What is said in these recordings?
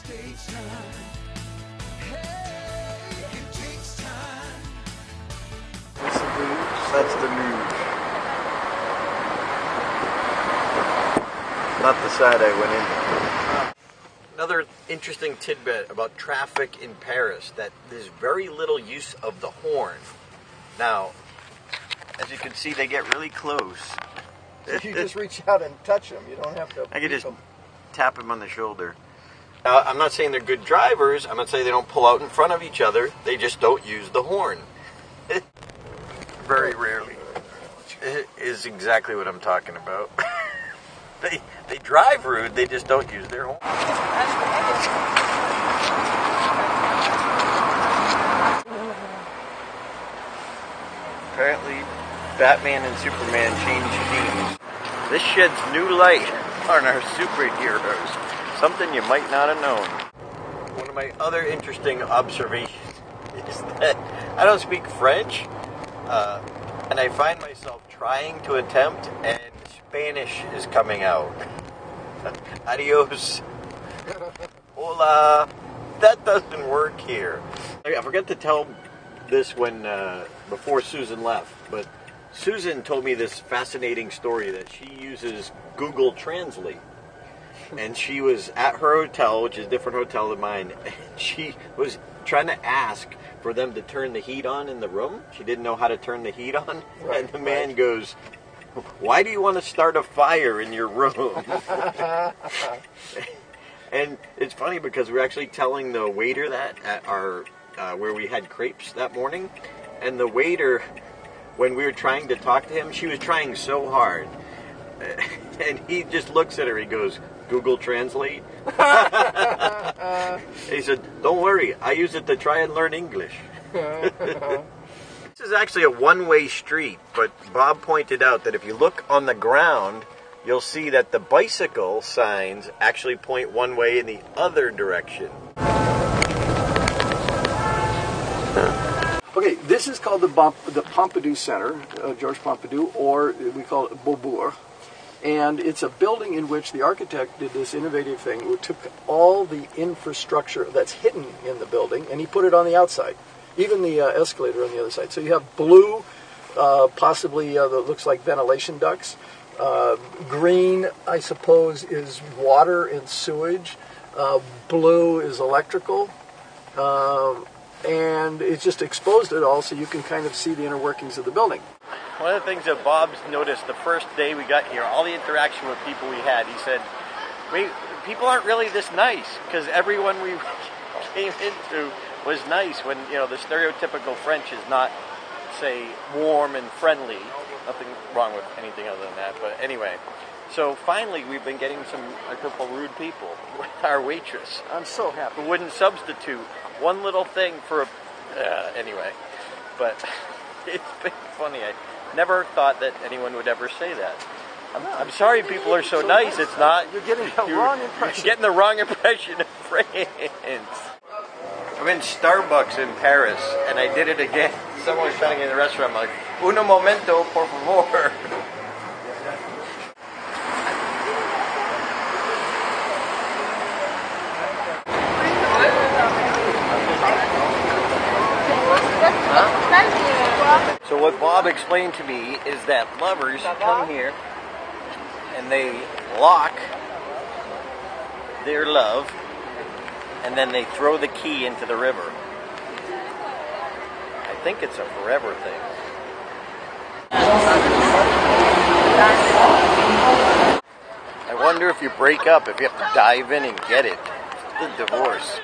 takes time. Hey, it takes time. That's the news. That's the news. Not the side I went in. Another interesting tidbit about traffic in Paris, that there's very little use of the horn. Now, as you can see, they get really close. If you just reach out and touch them, you don't have to. I could just tap him on the shoulder. I'm not saying they're good drivers. I'm not saying they don't pull out in front of each other. They just don't use the horn. Very rarely. It is exactly what I'm talking about. They drive rude, they just don't use their horn. Apparently, Batman and Superman changed teams. This sheds new light on our superheroes. Something you might not have known. One of my other interesting observations is that I don't speak French, and I find myself trying to attempt, and Spanish is coming out. Adios. Hola. That doesn't work here. I forgot to tell this when before Susan left, but Susan told me this fascinating story that she uses Google Translate. And she was at her hotel, which is a different hotel than mine, and she was trying to ask for them to turn the heat on in the room. She didn't know how to turn the heat on. Right, and the man goes, "Why do you want to start a fire in your room?" And it's funny because we're actually telling the waiter that at our where we had crepes that morning, and the waiter, when we were trying to talk to him, she was trying so hard, and he just looks at her. He goes, "Google Translate." He said, "Don't worry, I use it to try and learn English." This is actually a one-way street, but Bob pointed out that if you look on the ground, you'll see that the bicycle signs actually point one way in the other direction. Okay, this is called the Pompidou Center, Georges Pompidou, or we call it Beaubourg. And it's a building in which the architect did this innovative thing, who took all the infrastructure that's hidden in the building and he put it on the outside, even the escalator on the other side. So you have blue, possibly that looks like ventilation ducts. Green, I suppose, is water and sewage. Blue is electrical. And it's just exposed it all so you can kind of see the inner workings of the building. One of the things that Bob's noticed the first day we got here, all the interaction with people we had, he said, people aren't really this nice, because everyone we came into was nice when, you know, the stereotypical French is not, say, warm and friendly. Nothing wrong with anything other than that, but anyway. So finally we've been getting a couple rude people with our waitress. I'm so happy. Who wouldn't substitute one little thing for anyway. But it's been funny. I never thought that anyone would ever say that. I'm sorry people are so nice. It's not. You're getting the wrong impression. You're getting the wrong impression of France. I'm in Starbucks in Paris, and I did it again. Someone was trying to get in the restaurant. I'm like, "Uno momento, por favor." So what Bob explained to me is that lovers come here and they lock their love and then they throw the key into the river. I think it's a forever thing. I wonder if you break up, if you have to dive in and get it. It's the divorce.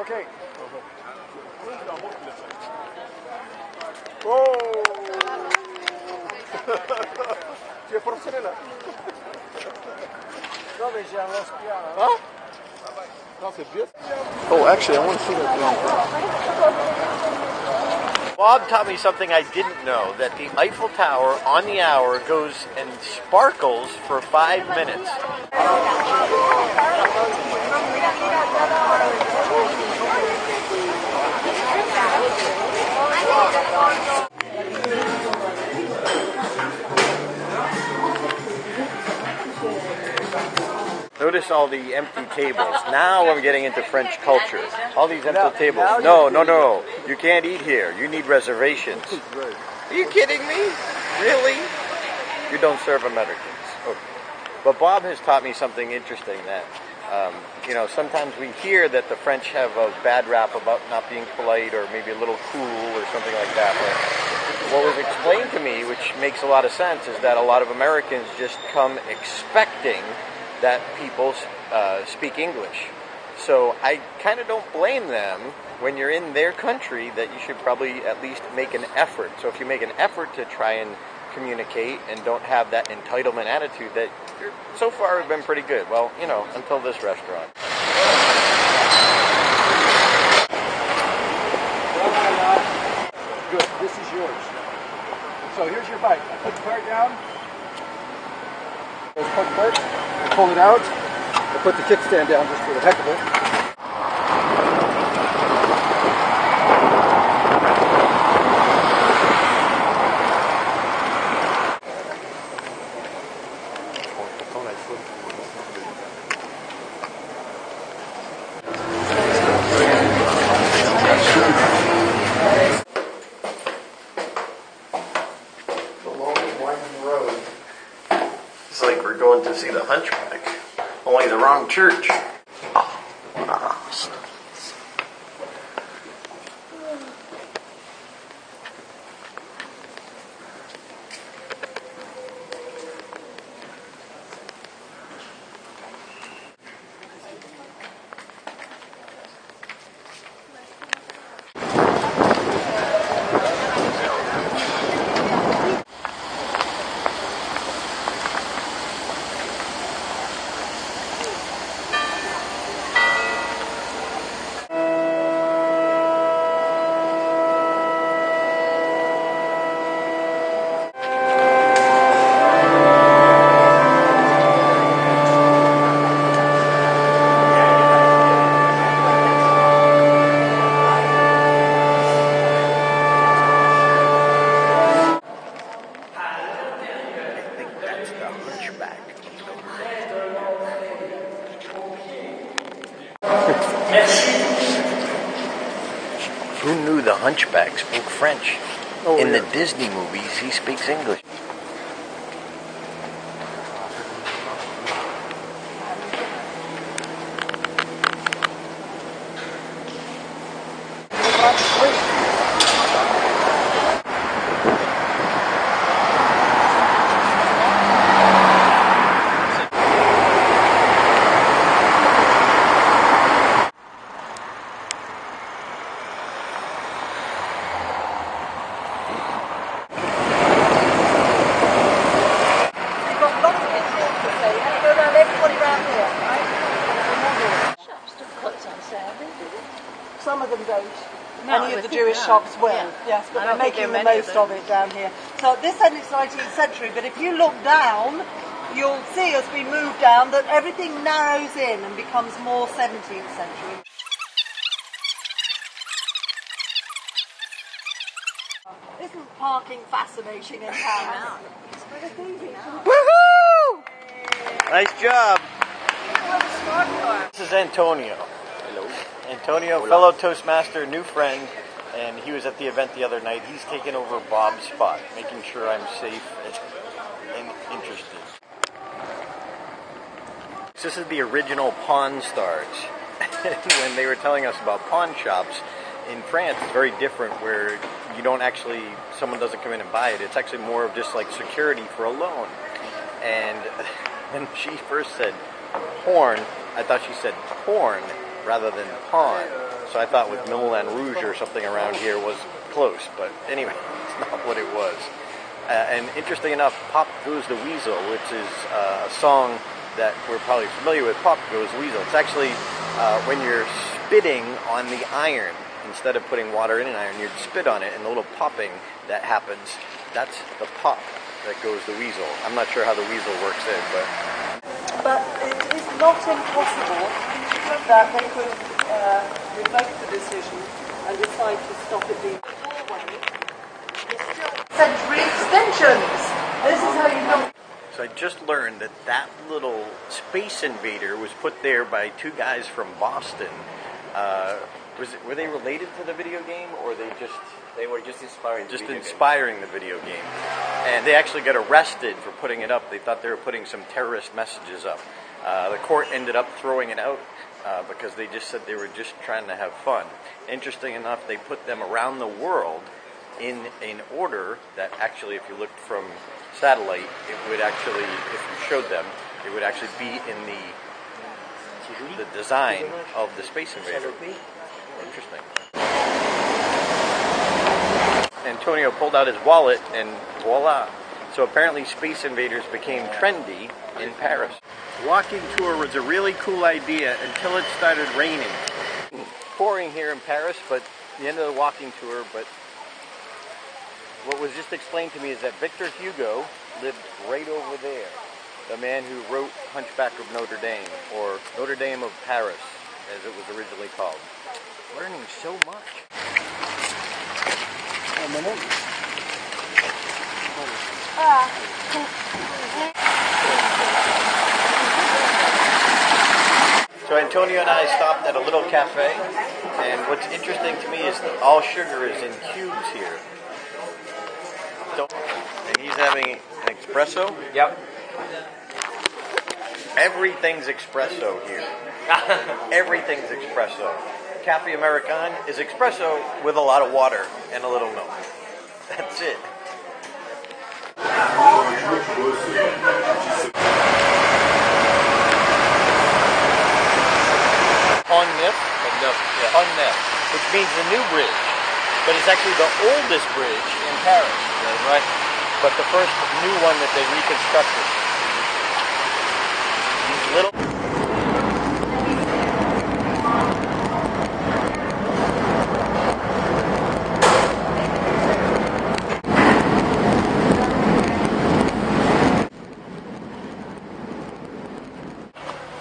Okay. Oh! Huh? Oh, actually, I want to see that down. Bob taught me something I didn't know, that the Eiffel Tower on the hour goes and sparkles for 5 minutes. Notice all the empty tables. Now I'm getting into French culture. All these empty Now tables. No. You can't eat here. You need reservations. Are you kidding me? Really? You don't serve Americans. Okay. But Bob has taught me something interesting that, sometimes we hear that the French have a bad rap about not being polite or maybe a little cool or something like that. But what was explained to me, which makes a lot of sense, is that a lot of Americans just come expecting that people speak English. So I kind of don't blame them when you're in their country that you should probably at least make an effort. So if you make an effort to try and communicate and don't have that entitlement attitude, that you're, so far have been pretty good. Well, until this restaurant. Good. This is yours. So here's your bite. I put the cart down. There's put the cart. I pull it out. I put the kickstand down just for the heck of it. It's like we're going to see the Hunchback, only the wrong church. Oh, what a house. Who knew the Hunchback spoke French? In the Disney movies, he speaks English. Some of them don't. Any of the Jewish shops will, yes, but they're making the most of it down here. So this end is 19th century, but if you look down, you'll see as we move down that everything narrows in and becomes more 17th century. Isn't parking fascinating in town? Woohoo! Nice job. This is Antonio. Hello. Antonio, fellow Toastmaster, new friend, and he was at the event the other night. He's taken over Bob's spot, making sure I'm safe and interested. This is the original Pawn Stars. When they were telling us about pawn shops in France, it's very different where you don't actually, someone doesn't come in and buy it. It's actually more of just like security for a loan. And when she first said porn, I thought she said porn rather than pawn. So I thought with Moulin Rouge or something around here was close. But anyway, it's not what it was. And interesting enough, Pop Goes the Weasel, which is a song that we're probably familiar with, Pop Goes the Weasel. It's actually when you're spitting on the iron. Instead of putting water in an iron, you'd spit on it, and the little popping that happens, that's the pop that goes the weasel. I'm not sure how the weasel works in, but... But it is not impossible that they could revoke the decision and decide to stop it being century extensions. This is how you know. So I just learned that that little Space Invader was put there by two guys from Boston. Were they related to the video game, or They were just inspiring. The video game? And they actually got arrested for putting it up. They thought they were putting some terrorist messages up. The court ended up throwing it out because they just said they were just trying to have fun. Interesting enough, they put them around the world in an order that actually, if you looked from satellite, it would actually, if you showed them, it would actually be in the design of the Space Invader. Interesting. Antonio pulled out his wallet and voila. So apparently Space Invaders became trendy in Paris. Walking tour was a really cool idea until it started raining. Pouring here in Paris, but the end of the walking tour, but what was just explained to me is that Victor Hugo lived right over there. The man who wrote Hunchback of Notre Dame, or Notre Dame of Paris, as it was originally called. Learning so much. A minute. So Antonio and I stopped at a little cafe, and what's interesting to me is that all sugar is in cubes here. So, and he's having an espresso. Yep. Everything's espresso here. Everything's espresso. Cafe American is espresso with a lot of water and a little milk. That's it. Pont Neuf, which means the new bridge, but it's actually the oldest bridge in Paris. Right? But the first new one that they reconstructed. These little.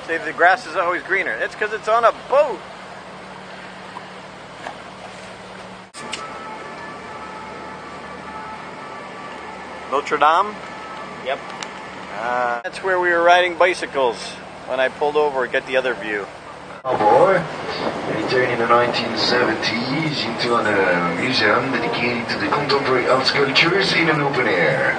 Say the grass is always greener. That's because it's on a boat. Notre Dame? Yep. That's where we were riding bicycles when I pulled over and got the other view. Oh boy, he turned in the 1970s into a museum dedicated to the contemporary art sculptures in an open air.